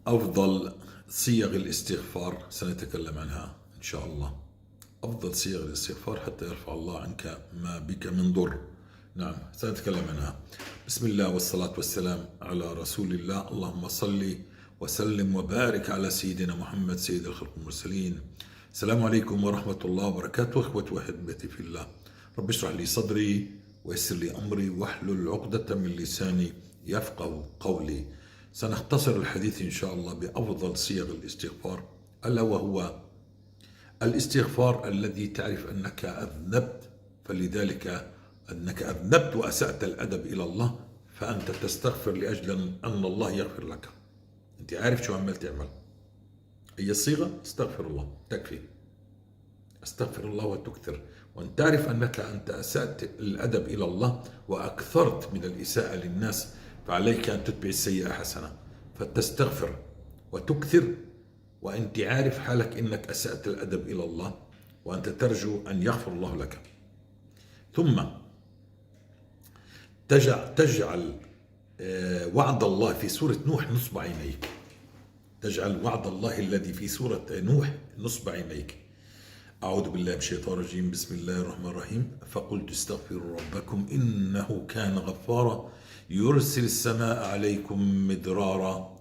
أفضل صيغ الاستغفار سنتكلم عنها إن شاء الله. أفضل صيغ الاستغفار حتى يرفع الله عنك ما بك من ضر. نعم سنتكلم عنها. بسم الله والصلاة والسلام على رسول الله. اللهم صل وسلم وبارك على سيدنا محمد سيد الخلق المرسلين. السلام عليكم ورحمة الله وبركاته. إخوة وأحبتي في الله، رب اشرح لي صدري ويسر لي أمري واحلل عقدة من لساني يفقه قولي. سنختصر الحديث إن شاء الله بأفضل صيغ الاستغفار، ألا وهو الاستغفار الذي تعرف أنك أذنبت، فلذلك أنك أذنبت وأسأت الأدب إلى الله فأنت تستغفر لأجل أن الله يغفر لك. أنت عارف شو عمال تعمل. هي الصيغة استغفر الله تكفي. استغفر الله وتكثر، وأن تعرف أنك أنت أسأت الأدب إلى الله وأكثرت من الإساءة للناس، فعليك أن تتبع السيئة حسنة، فتستغفر وتكثر وأنت عارف حالك إنك أسأت الأدب إلى الله، وأنت ترجو أن يغفر الله لك. ثم تجعل وعد الله في سورة نوح نصب عينيك. تجعل وعد الله الذي في سورة نوح نصب عينيك. أعوذ بالله من الشيطان الرجيم. بسم الله الرحمن الرحيم. فقلت استغفروا ربكم إنه كان غفارا يرسل السماء عليكم مدرارا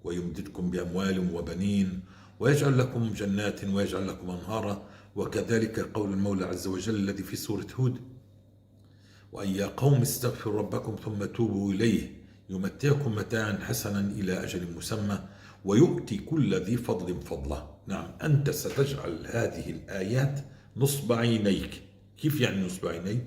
ويمددكم بأموال وبنين ويجعل لكم جنات ويجعل لكم أنهارا. وكذلك قول المولى عز وجل الذي في سورة هود: وأن يا قوم استغفروا ربكم ثم توبوا إليه يمتعكم متاعا حسنا إلى أجل مسمى ويؤتي كل ذي فضل فضله. نعم أنت ستجعل هذه الآيات نصب عينيك. كيف يعني نصب عيني؟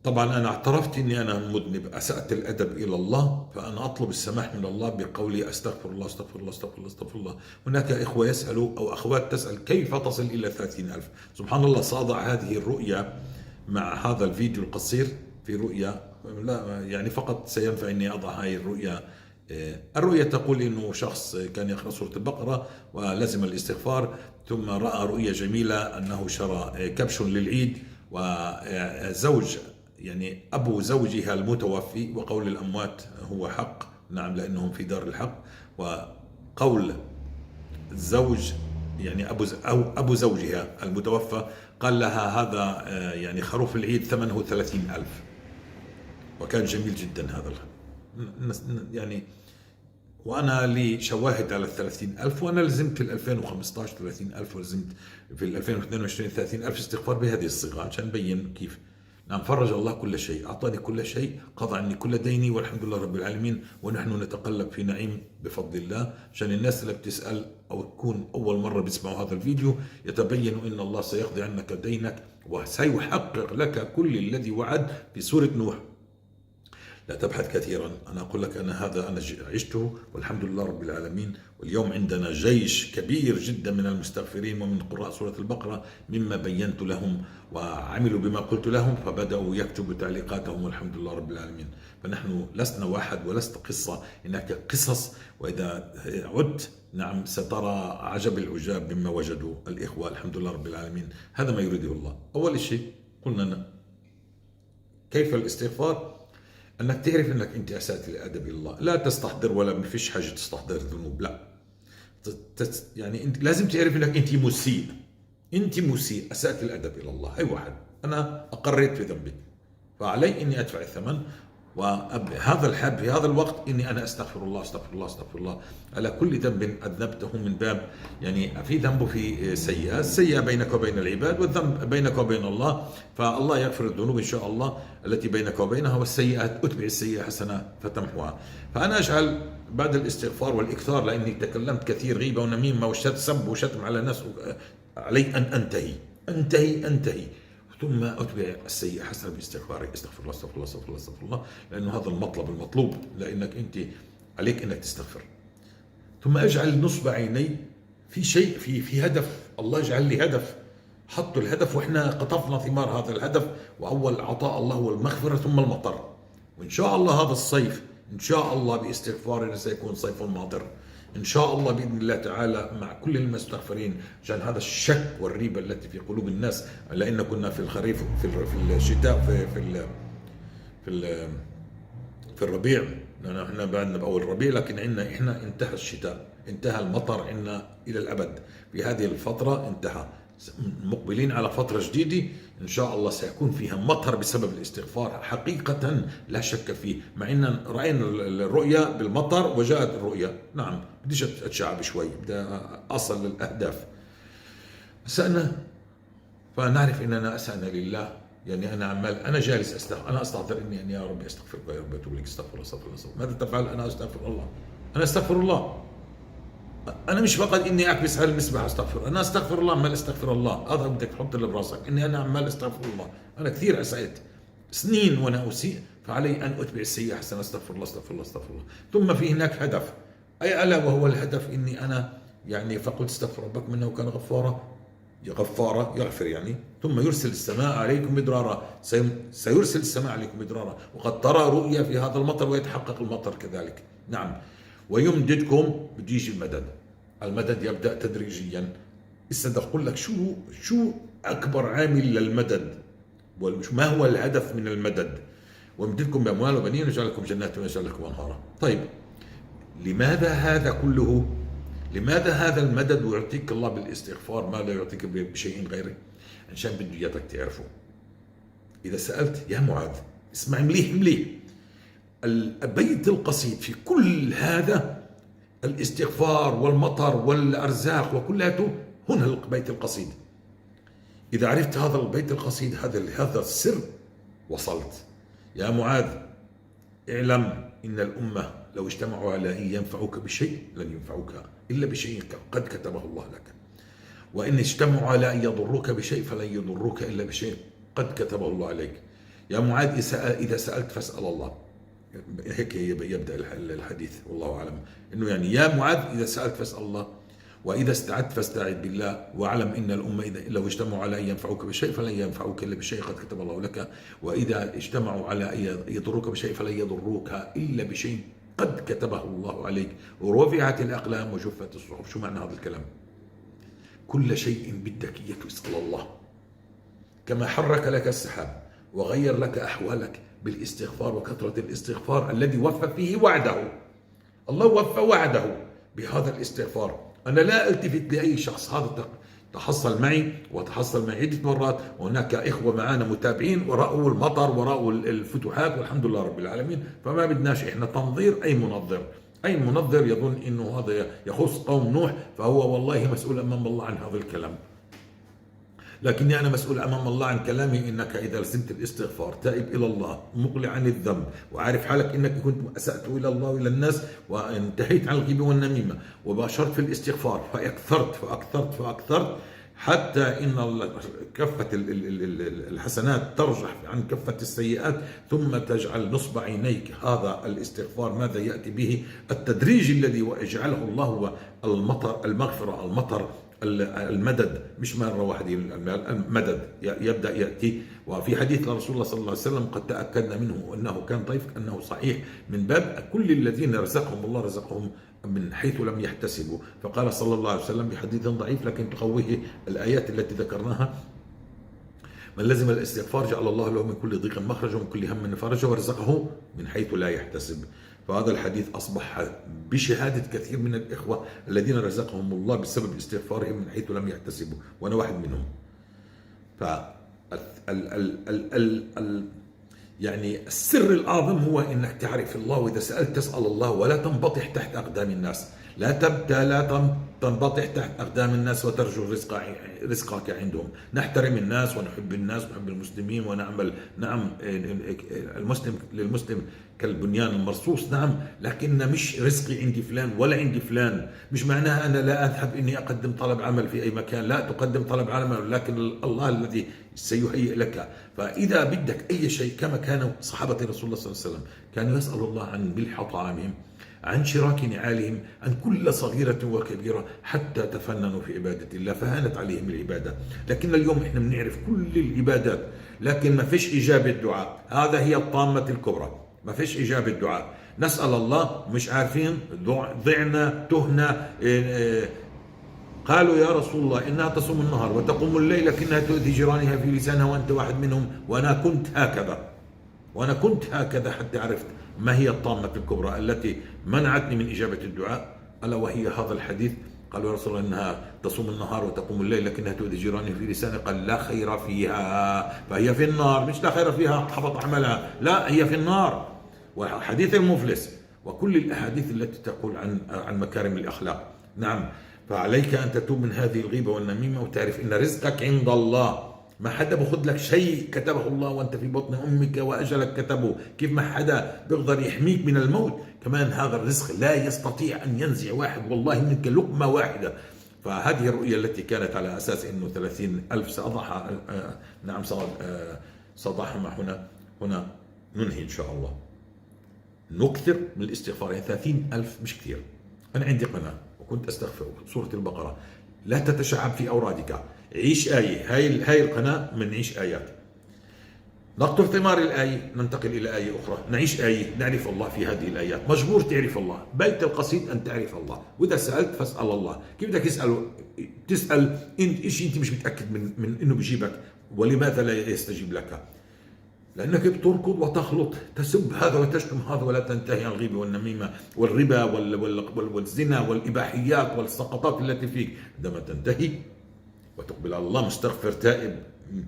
طبعا أنا اعترفت أني أنا مذنب، أسأت الأدب إلى الله، فأنا أطلب السماح من الله بقولي أستغفر الله أستغفر الله أستغفر الله أستغفر الله. هناك إخوة يسألوا أو أخوات تسأل كيف تصل إلى 30,000. سبحان الله، سأضع هذه الرؤية مع هذا الفيديو القصير في رؤية، لا يعني فقط سينفع أني أضع هذه الرؤية. الرؤية تقول أنه شخص كان يقرأ سورة البقرة ولزم الاستغفار، ثم رأى رؤية جميلة أنه شرى كبش للعيد، وزوج يعني أبو زوجها المتوفي، وقول الأموات هو حق، نعم لأنهم في دار الحق، وقول الزوج يعني أبو زوجها المتوفى قال لها هذا يعني خروف العيد ثمنه 30,000، وكان جميل جدا هذا يعني. وأنا لي شواهد على 30,000، وأنا لزمت في 2015 30,000، ولزمت في 2022 30,000 استغفار بهذه الصيغة عشان نبين كيف. نعم فرج الله كل شيء، أعطاني كل شيء، قضى عني كل ديني، والحمد لله رب العالمين، ونحن نتقلب في نعيم بفضل الله. عشان الناس اللي بتسأل أو تكون أول مرة بيسمعوا هذا الفيديو يتبين أن الله سيقضي عنك دينك وسيحقق لك كل الذي وعد في سورة نوح. لا تبحث كثيرا، أنا أقول لك أنا هذا أنا عشته والحمد لله رب العالمين. واليوم عندنا جيش كبير جدا من المستغفرين ومن قراء سورة البقرة مما بينت لهم وعملوا بما قلت لهم، فبدأوا يكتبوا تعليقاتهم والحمد لله رب العالمين. فنحن لسنا واحد ولست قصة، هناك قصص، وإذا عدت نعم سترى عجب العجاب مما وجدوا الإخوة الحمد لله رب العالمين. هذا ما يريده الله. أول شيء قلنا كيف الاستغفار؟ انك تعرف انك انت اسأت الادب الى الله، لا تستحضر ولا ما فيش حاجه تستحضر الذنوب، لا يعني انت لازم تعرف انك انت مسيء، انت مسيء، اسأت الادب الى الله. اي واحد انا اقريت في ذنبي فعلي اني ادفع الثمن، وهذا الحد في هذا الوقت اني انا استغفر الله استغفر الله استغفر الله على كل ذنب اذنبته، من باب يعني في ذنب في سيئه، السيئه بينك وبين العباد والذنب بينك وبين الله، فالله يغفر الذنوب ان شاء الله التي بينك وبينها، والسيئات اتبع السيئه حسنه فتمحوها. فانا اجعل بعد الاستغفار والاكثار، لاني تكلمت كثير غيبه ونميمه وسب وشتم على الناس، علي ان انتهي ثم أتبع السيئة حسنة باستغفاري. استغفر الله استغفر الله استغفر الله استغفر الله، لأنه هذا المطلوب، لأنك أنت عليك أنك تستغفر. ثم أجعل نصب عيني في شيء في هدف، الله يجعل لي هدف، حطوا الهدف وإحنا قطفنا ثمار هذا الهدف. وأول عطاء الله هو المغفرة ثم المطر، وإن شاء الله هذا الصيف إن شاء الله باستغفارنا سيكون صيف ماطر إن شاء الله بإذن الله تعالى مع كل المستغفرين، عشان هذا الشك والريبة التي في قلوب الناس، لأن كنا في الخريف في الشتاء في الربيع احنا بعدنا باول ربيع، لكن احنا انتهى الشتاء، انتهى المطر عندنا الى الابد. في هذه الفتره انتهى، مقبلين على فتره جديده ان شاء الله سيكون فيها مطر بسبب الاستغفار حقيقه لا شك فيه. مع ان راينا الرؤيا بالمطر وجاءت الرؤيا، نعم بديش اتشعب شوي، بدي اصل للاهداف. اسأنا فنعرف اننا اسأنا لله. يعني انا عمال، انا جالس استغفر، انا استغفر اني يا ربي استغفرك يا رب اتوب اليك، استغفر الله استغفر الله استغفر الله. ماذا تفعل؟ انا استغفر الله، انا استغفر الله. انا مش فقط اني اكبس على المسبح استغفر، انا استغفر الله، عمال استغفر الله. هذا بدك تحط اللي براسك، اني انا عمال استغفر الله. انا كثير اسأت سنين وانا اسيء، فعلي ان اتبع السيئه حسنا، استغفر الله استغفر الله استغفر الله. ثم في هناك هدف، اي الا وهو الهدف اني انا يعني فقلت استغفر ربكم انه كان غفارا، يغفر يعني، ثم يرسل السماء عليكم مدرارا، سيرسل السماء عليكم مدرارا، وقد ترى رؤيا في هذا المطر ويتحقق المطر كذلك. نعم، ويمددكم، بده يجي المدد. المدد يبدأ تدريجيا. بدي أقول لك شو أكبر عامل للمدد، وما هو الهدف من المدد. ويمددكم بأموال وبنين ويجعل لكم جنات ويجعل لكم أنهارا. طيب، لماذا هذا كله؟ لماذا هذا المدد ويعطيك الله بالاستغفار ما لا يعطيك بشيء غيره؟ عشان بده اياك تعرفه. إذا سألت يا معاذ، اسمع مليح مليح، البيت القصيد في كل هذا الاستغفار والمطر والأرزاق وكلها هنا البيت القصيد. إذا عرفت هذا البيت القصيد، هذا السر، وصلت. يا معاذ اعلم إن الأمة لو اجتمعوا على أن ينفعوك بشيء لن ينفعوك إلا بشيء قد كتبه الله لك، وإن اجتمعوا على أن يضروك بشيء فلن يضروك إلا بشيء قد كتبه الله عليك. يا معاذ إذا سألت فاسأل الله. هيك يبدأ الحديث والله أعلم، إنه يعني يا معاذ إذا سألت فاسأل الله، وإذا استعدت فاستعد بالله، واعلم إن الأمة إذا لو اجتمعوا على أن ينفعوك بشيء فلن ينفعوك إلا بشيء قد كتب الله لك، وإذا اجتمعوا على أن يضروك بشيء فلن يضروك إلا بشيء قد كتبه الله عليك. ورفعت الأقلام وجفت الصحف. شو معنى هذا الكلام؟ كل شيء بدك إياه تسأل الله، كما حرك لك السحاب وغير لك أحوالك بالاستغفار وكثرة الاستغفار الذي وفى فيه وعده. الله وفى وعده بهذا الاستغفار. أنا لا التفت لأي شخص، هذا تحصل معي وتحصل معي عدة مرات، وهناك إخوة معنا متابعين ورأوا المطر ورأوا الفتوحات والحمد لله رب العالمين. فما بدناش إحنا تنظير أي منظر. أي منظر يظن إنه هذا يخص قوم نوح فهو والله مسؤول أمام الله عن هذا الكلام. لكني أنا مسؤول أمام الله عن كلامي، إنك إذا لزمت الاستغفار، تائب إلى الله، مقلع عن الذنب، وعارف حالك إنك كنت أسأت إلى الله وإلى الناس، وانتهيت عن الغيبة والنميمة، وباشرت في الاستغفار، فأكثرت حتى إن كفة الحسنات ترجح عن كفة السيئات، ثم تجعل نصب عينيك هذا الاستغفار ماذا يأتي به؟ التدريج الذي يجعله الله هو المطر، المغفرة، المطر، المدد، مش مرة واحدة، المدد يبدأ يأتي. وفي حديث لرسول الله صلى الله عليه وسلم قد تأكدنا منه أنه كان طيف أنه صحيح، من باب كل الذين رزقهم الله رزقهم من حيث لم يحتسبوا. فقال صلى الله عليه وسلم بحديث ضعيف لكن تقويه الآيات التي ذكرناها: من لزم الاستغفار جعل الله له من كل ضيق مخرجا ومن كل هم فرجا ورزقه من حيث لا يحتسب. فهذا الحديث أصبح بشهادة كثير من الإخوة الذين رزقهم الله بسبب استغفارهم من حيث لم يحتسبوا، وأنا واحد منهم. ف يعني السر الأعظم هو أنك تعرف الله، وإذا سألت تسأل الله، ولا تنبطح تحت أقدام الناس، لا تنبطح تحت أقدام الناس وترجو رزقك عندهم. نحترم الناس ونحب الناس ونحب المسلمين ونعمل، نعم، المسلم للمسلم كالبنيان المرصوص، نعم، لكن مش رزقي عندي فلان ولا عندي فلان. مش معناها أنا لا أذهب إني أقدم طلب عمل في أي مكان، لا تقدم طلب عمل، لكن الله الذي سيهيئ لك. فإذا بدك أي شيء، كما كانوا صحابة رسول الله صلى الله عليه وسلم كانوا يسألوا الله عن ملح طعامهم، عن شراك نعالهم، عن كل صغيرة وكبيرة، حتى تفننوا في عبادة الله فهانت عليهم العبادة. لكن اليوم احنا بنعرف كل العبادات لكن ما فيش إجابة دعاء. هذا هي الطامة الكبرى، ما فيش إجابة دعاء. نسأل الله مش عارفين، ضعنا، تهنا. قالوا يا رسول الله إنها تصوم النهار وتقوم الليل لكنها تؤذي جيرانها في لسانها وأنت واحد منهم، وأنا كنت هكذا حتى عرفت ما هي الطامة الكبرى التي منعتني من إجابة الدعاء؟ ألا وهي هذا الحديث. قالوا يا رسول الله إنها تصوم النهار وتقوم الليل لكنها تؤذي جيرانها في لسانه، قال لا خير فيها، فهي في النار. مش لا خير فيها حبط عملها، لا هي في النار. وحديث المفلس وكل الأحاديث التي تقول عن مكارم الأخلاق. نعم، فعليك أن تتوب من هذه الغيبة والنميمة وتعرف إن رزقك عند الله. ما حدا بأخذ لك شيء كتبه الله وأنت في بطن أمك وأجلك كتبه. كيف ما حدا بيقدر يحميك من الموت، كمان هذا الرزق لا يستطيع أن ينزع واحد والله منك لقمة واحدة. فهذه الرؤية التي كانت على أساس أنه 30,000 سأضعها، نعم سأضعها هنا ننهي إن شاء الله. نكثر من الاستغفار، يعني 30,000 مش كثير. أنا عندي قناة وكنت أستغفر سورة البقرة. لا تتشعب في أورادك، عيش آية. هاي القناة من نعيش آيات، نقطف ثمار الآية، ننتقل إلى آية أخرى، نعيش آية، نعرف الله في هذه الآيات. مجبور تعرف الله، بيت القصيد أن تعرف الله. وإذا سألت فاسأل الله. كيف بدك تسأل شيء أنت مش متأكد من إنه بيجيبك؟ ولماذا لا يستجيب لك؟ لأنك بتركض وتخلط، تسب هذا وتشتم هذا ولا تنتهي عن الغيبة والنميمة والربا والزنا والإباحيات والسقطات التي فيك. عندما تنتهي وتقبل على الله مستغفر تائب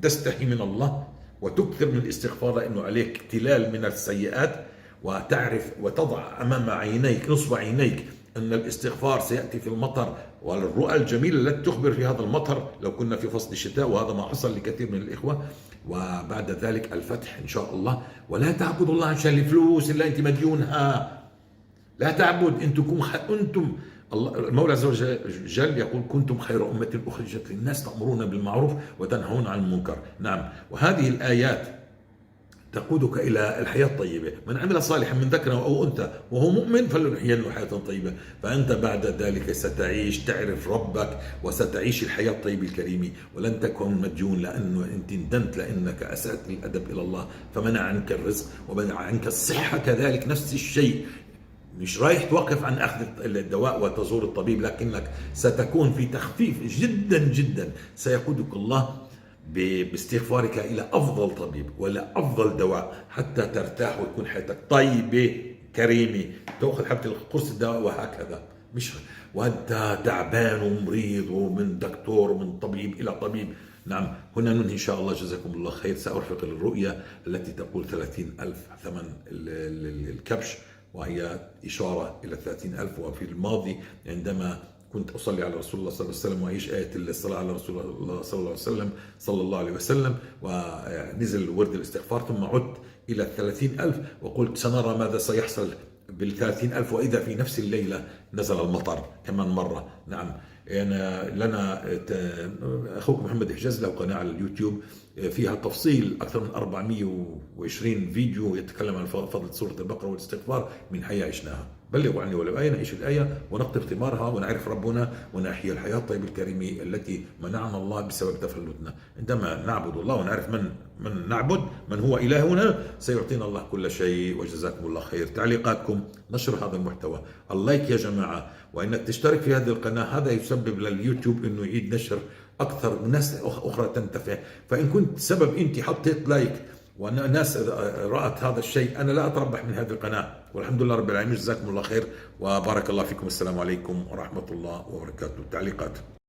تستحي من الله وتكثر من الاستغفار، لأنه عليك اكتلال من السيئات، وتعرف وتضع أمام عينيك نصب عينيك أن الاستغفار سيأتي في المطر والرؤى الجميلة التي تخبر في هذا المطر لو كنا في فصل الشتاء، وهذا ما حصل لكثير من الإخوة. وبعد ذلك الفتح إن شاء الله. ولا تعبدوا الله عشان الفلوس اللي أنت مديونها، لا تعبد. أنتم المولى عز وجل يقول كنتم خير أمة أخرجت للناس تأمرون بالمعروف وتنهون عن المنكر. نعم، وهذه الآيات تقودك إلى الحياة الطيبة. من عمل صالحا من ذكر أو أنثى وهو مؤمن فلنحيينه حياة طيبة. فأنت بعد ذلك ستعيش، تعرف ربك وستعيش الحياة الطيبة الكريمة، ولن تكن مديون لأنه أنت ندمت لأنك أسأت الأدب إلى الله فمنع عنك الرزق ومنع عنك الصحة. كذلك نفس الشيء، مش رايح توقف عن أخذ الدواء وتزور الطبيب، لكنك ستكون في تخفيف جدا جدا. سيقودك الله باستغفارك إلى أفضل طبيب ولا أفضل دواء حتى ترتاح وتكون حياتك طيبة كريمة. تأخذ حبة قرص الدواء وهكذا، مش وأنت تعبان ومريض ومن دكتور ومن طبيب إلى طبيب. نعم، هنا ننهي إن شاء الله. جزاكم الله خير. سأرفق الرؤية التي تقول 30,000 ثمن الكبش، وهي إشارة إلى 30,000. وفي الماضي عندما كنت أصلي على رسول الله صلى الله عليه وسلم وأعيش آية الصلاة على رسول الله صلى الله عليه وسلم ونزل ورد الاستغفار، ثم عدت إلى 30,000 وقلت سنرى ماذا سيحصل بال30,000. وإذا في نفس الليلة نزل المطر كمان مرة. نعم، لنا أخوكم محمد حجاز له قناة على اليوتيوب فيها تفصيل أكثر من 420 فيديو يتكلم عن فضل سورة البقرة والاستغفار من حياة عشناها. بلغوا عني ولو آية، نعيش الآية ونقطف ثمارها ونعرف ربنا ونحيا الحياة الطيبة الكريمة التي منعنا الله بسبب تفلتنا. عندما نعبد الله ونعرف من نعبد، من هو إلهنا، سيعطينا الله كل شيء. وجزاكم الله خير. تعليقاتكم، نشر هذا المحتوى، اللايك يا جماعة، وإنك تشترك في هذه القناة. هذا يسبب لليوتيوب إنه يعيد نشر أكثر وناس أخرى تنتفع. فإن كنت سبب أنت حطيت لايك وناس رأت هذا الشيء، أنا لا أتربح من هذه القناة، والحمد لله رب العالمين. جزاكم الله خير وبارك الله فيكم. السلام عليكم ورحمة الله وبركاته. تعليقات.